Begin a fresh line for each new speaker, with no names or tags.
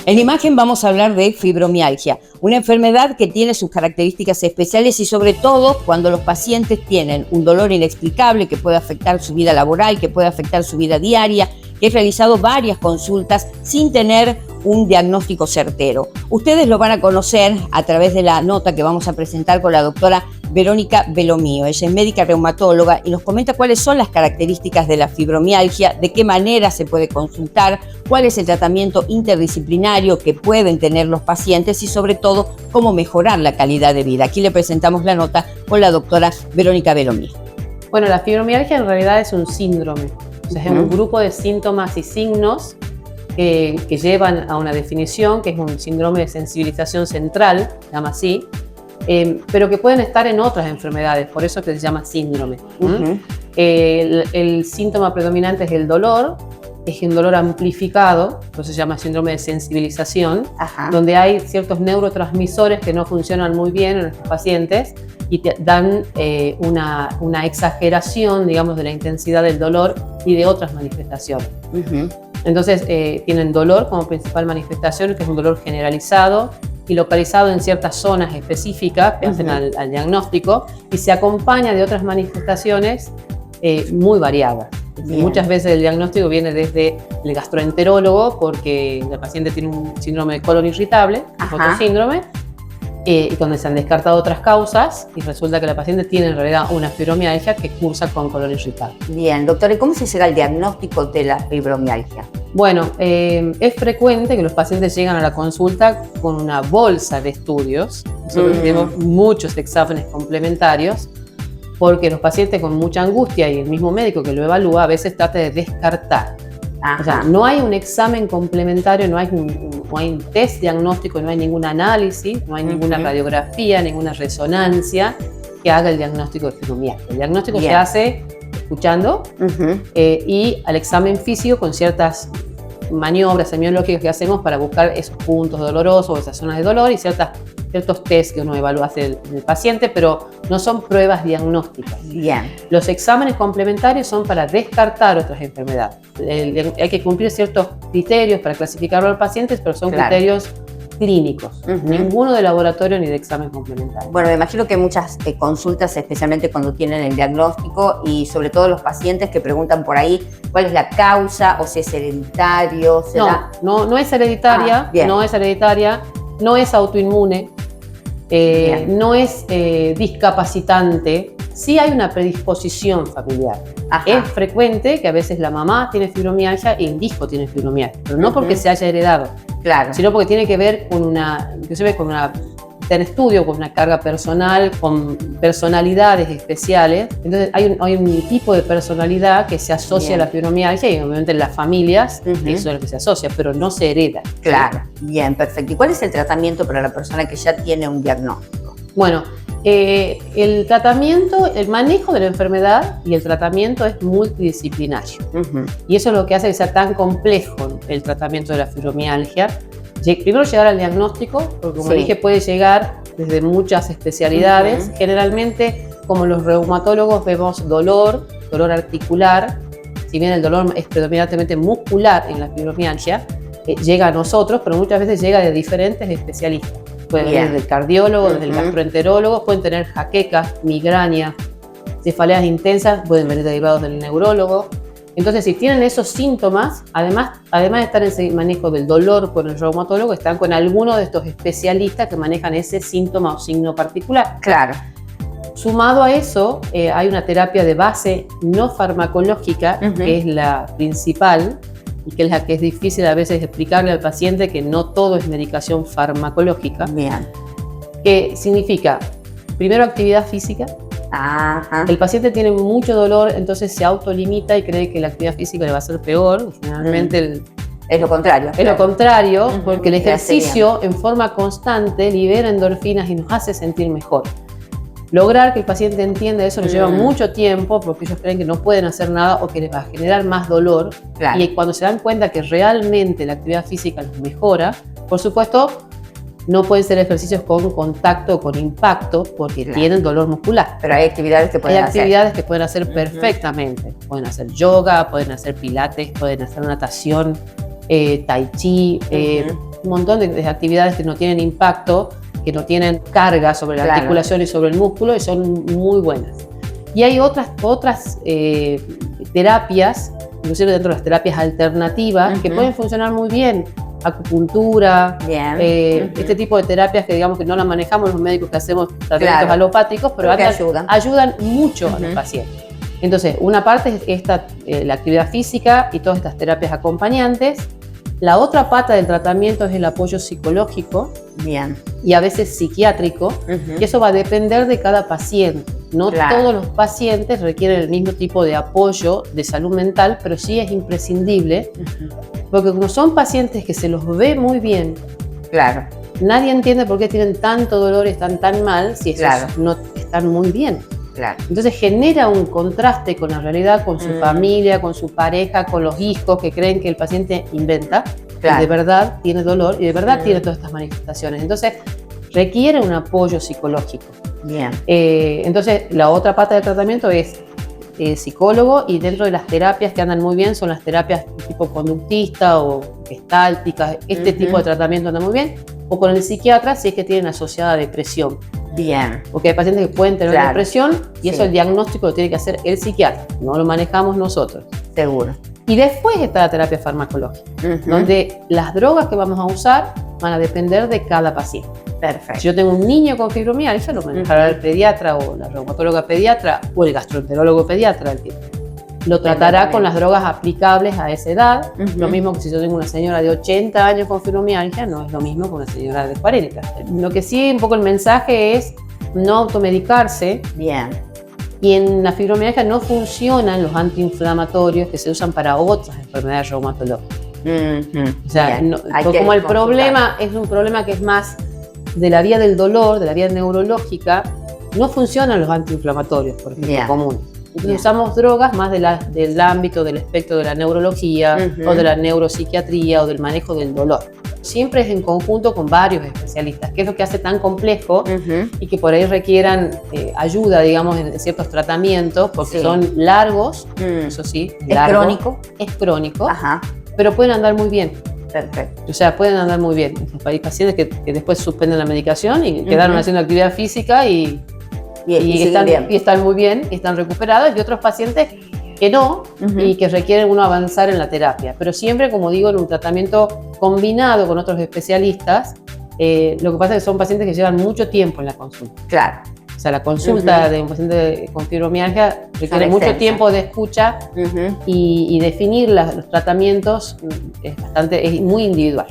En la imagen vamos a hablar de fibromialgia, una enfermedad que tiene sus características especiales y sobre todo cuando los pacientes tienen un dolor inexplicable que puede afectar su vida laboral, que puede afectar su vida diaria, que he realizado varias consultas sin tener un diagnóstico certero. Ustedes lo van a conocer a través de la nota que vamos a presentar con la doctora Verónica Belomío. Ella es médica reumatóloga y nos comenta cuáles son las características de la fibromialgia, de qué manera se puede consultar, cuál es el tratamiento interdisciplinario que pueden tener los pacientes y sobre todo cómo mejorar la calidad de vida. Aquí le presentamos la nota con la doctora Verónica Belomío.
Bueno, la fibromialgia en realidad es un síndrome, o sea, es un grupo de síntomas y signos que llevan a una definición que es un síndrome de sensibilización central, se llama así, pero que pueden estar en otras enfermedades, por eso que se llama síndrome. El síntoma predominante es el dolor, es un dolor amplificado, entonces se llama síndrome de sensibilización, donde hay ciertos neurotransmisores que no funcionan muy bien en nuestros pacientes y te dan una exageración, digamos, de la intensidad del dolor y de otras manifestaciones. Entonces tienen dolor como principal manifestación, que es un dolor generalizado y localizado en ciertas zonas específicas que hacen al diagnóstico, y se acompaña de otras manifestaciones muy variadas. Muchas veces el diagnóstico viene desde el gastroenterólogo porque el paciente tiene un síndrome de colon irritable, otro síndrome, y donde se han descartado otras causas y resulta que la paciente tiene en realidad una fibromialgia que cursa con colon irritable.
Bien, doctora, ¿y cómo se llega al diagnóstico de la fibromialgia?
Bueno, es frecuente que los pacientes llegan a la consulta con una bolsa de estudios. Nosotros tenemos muchos exámenes complementarios porque los pacientes con mucha angustia y el mismo médico que lo evalúa a veces trata de descartar. O sea, no hay un examen complementario, no hay un test diagnóstico, no hay ningún análisis, no hay ninguna radiografía, ninguna resonancia que haga el diagnóstico de fibromialgia. El diagnóstico se hace escuchando y al examen físico con ciertas maniobras semiológicas que hacemos para buscar esos puntos dolorosos o esas zonas de dolor y ciertos test que uno evalúa hace el paciente, pero no son pruebas diagnósticas. Los exámenes complementarios son para descartar otras enfermedades. Hay que cumplir ciertos criterios para clasificarlo al paciente, pero son criterios clínicos, ninguno de laboratorio ni de examen complementario.
Bueno, me imagino que hay muchas consultas, especialmente cuando tienen el diagnóstico y sobre todo los pacientes que preguntan por ahí cuál es la causa o si es hereditario.
No es hereditaria, no es hereditaria, no es autoinmune, no es discapacitante. Sí hay una predisposición familiar. Es frecuente que a veces la mamá tiene fibromialgia y el hijo tiene fibromialgia, pero no porque se haya heredado, sino porque tiene que ver con un estudio, con una carga personal, con personalidades especiales. Entonces hay un tipo de personalidad que se asocia a la fibromialgia y obviamente en las familias eso es lo que se asocia, pero no se hereda.
Bien, perfecto. ¿Y cuál es el tratamiento para la persona que ya tiene un diagnóstico?
Bueno, el tratamiento, el manejo de la enfermedad y el tratamiento es multidisciplinario. Y eso es lo que hace que sea tan complejo el tratamiento de la fibromialgia. Primero llegar al diagnóstico, porque como dije puede llegar desde muchas especialidades. Generalmente, como los reumatólogos vemos dolor articular, si bien el dolor es predominantemente muscular en la fibromialgia, llega a nosotros, pero muchas veces llega de diferentes especialistas. Pueden venir del cardiólogo, del gastroenterólogo, pueden tener jaquecas, migrañas, cefaleas intensas, pueden venir derivados del neurólogo. Entonces, si tienen esos síntomas, además de estar en ese manejo del dolor con el reumatólogo, están con alguno de estos especialistas que manejan ese síntoma o signo particular. Sumado a eso, hay una terapia de base no farmacológica, que es la principal, y que es la que es difícil a veces explicarle al paciente que no todo es medicación farmacológica. Que significa, primero, actividad física. El paciente tiene mucho dolor, entonces se autolimita y cree que la actividad física le va a hacer peor. Generalmente
es lo contrario.
Es lo contrario, porque el ejercicio en forma constante libera endorfinas y nos hace sentir mejor. Lograr que el paciente entienda eso nos lleva mucho tiempo porque ellos creen que no pueden hacer nada o que les va a generar más dolor. Y cuando se dan cuenta que realmente la actividad física los mejora, por supuesto, no pueden ser ejercicios con contacto o con impacto porque tienen dolor muscular.
Pero hay actividades que pueden hacer.
Hay actividades que pueden hacer perfectamente. Pueden hacer yoga, pueden hacer pilates, pueden hacer natación, tai chi, un montón de actividades que no tienen impacto, que no tienen carga sobre la
Claro.
articulación y sobre el músculo y son muy buenas. Y hay otras terapias, inclusive dentro de las terapias alternativas, que pueden funcionar muy bien. Acupuntura,
Bien.
este tipo de terapias que digamos que no las manejamos los médicos que hacemos tratamientos
Claro.
alopáticos, pero
Que ayudan.
ayudan mucho a los pacientes. Entonces, una parte es la actividad física y todas estas terapias acompañantes. La otra pata del tratamiento es el apoyo psicológico
Bien.
y a veces psiquiátrico, y eso va a depender de cada paciente. No
Claro.
todos los pacientes requieren el mismo tipo de apoyo de salud mental, pero sí es imprescindible, porque como son pacientes que se los ve muy bien,
Claro.
nadie entiende por qué tienen tanto dolor y están tan mal si esos
Claro.
no están muy bien.
Claro.
Entonces genera un contraste con la realidad, con su familia, con su pareja, con los hijos que creen que el paciente inventa,
Claro.
y de verdad tiene dolor y de verdad tiene todas estas manifestaciones. Entonces requiere un apoyo psicológico.
Bien.
Entonces la otra pata del tratamiento es psicólogo, y dentro de las terapias que andan muy bien son las terapias tipo conductista o gestálticas. Este tipo de tratamiento anda muy bien. O con el psiquiatra si es que tienen asociada depresión.
Bien.
Porque hay pacientes que pueden tener
Claro.
depresión y eso
Sí.
el diagnóstico lo tiene que hacer el psiquiatra, no lo manejamos nosotros.
Seguro.
Y después está la terapia farmacológica,
Ujú.
donde las drogas que vamos a usar van a depender de cada paciente.
Perfecto.
Si yo tengo un niño con fibromialgia, lo manejará el pediatra o la reumatóloga pediatra o el gastroenterólogo pediatra. El que lo tratará con las drogas aplicables a esa edad. Lo mismo que si yo tengo una señora de 80 años con fibromialgia, no es lo mismo que una señora de 40. Lo que sí, un poco el mensaje es no automedicarse.
Bien.
Y en la fibromialgia no funcionan los antiinflamatorios que se usan para otras enfermedades reumatológicas. O sea,
Bien.
no,
Hay que
como el
consultar.
problema es un problema que es más de la vía del dolor, de la vía neurológica, no funcionan los antiinflamatorios, por ejemplo,
Bien.
comunes. Entonces
Bien.
usamos drogas más del ámbito, del espectro de la neurología o de la neuropsiquiatría o del manejo del dolor. Siempre es en conjunto con varios especialistas, que es lo que hace tan complejo y que por ahí requieran ayuda, digamos, en ciertos tratamientos, porque
Sí.
son largos, eso sí,
¿Es
largo,
crónico?
es crónico,
Ajá.
pero pueden andar muy bien.
Perfecto.
O sea, pueden andar muy bien. Hay pacientes que después suspenden la medicación y quedaron haciendo actividad física y
siguen
están muy bien, y están recuperados, y otros pacientes que no, y que requieren uno avanzar en la terapia. Pero siempre, como digo, en un tratamiento combinado con otros especialistas. Lo que pasa es que son pacientes que llevan mucho tiempo en la consulta.
Claro.
O sea, la consulta de un paciente con fibromialgia requiere mucho
extensas.
tiempo de escucha y definir los tratamientos es muy individual.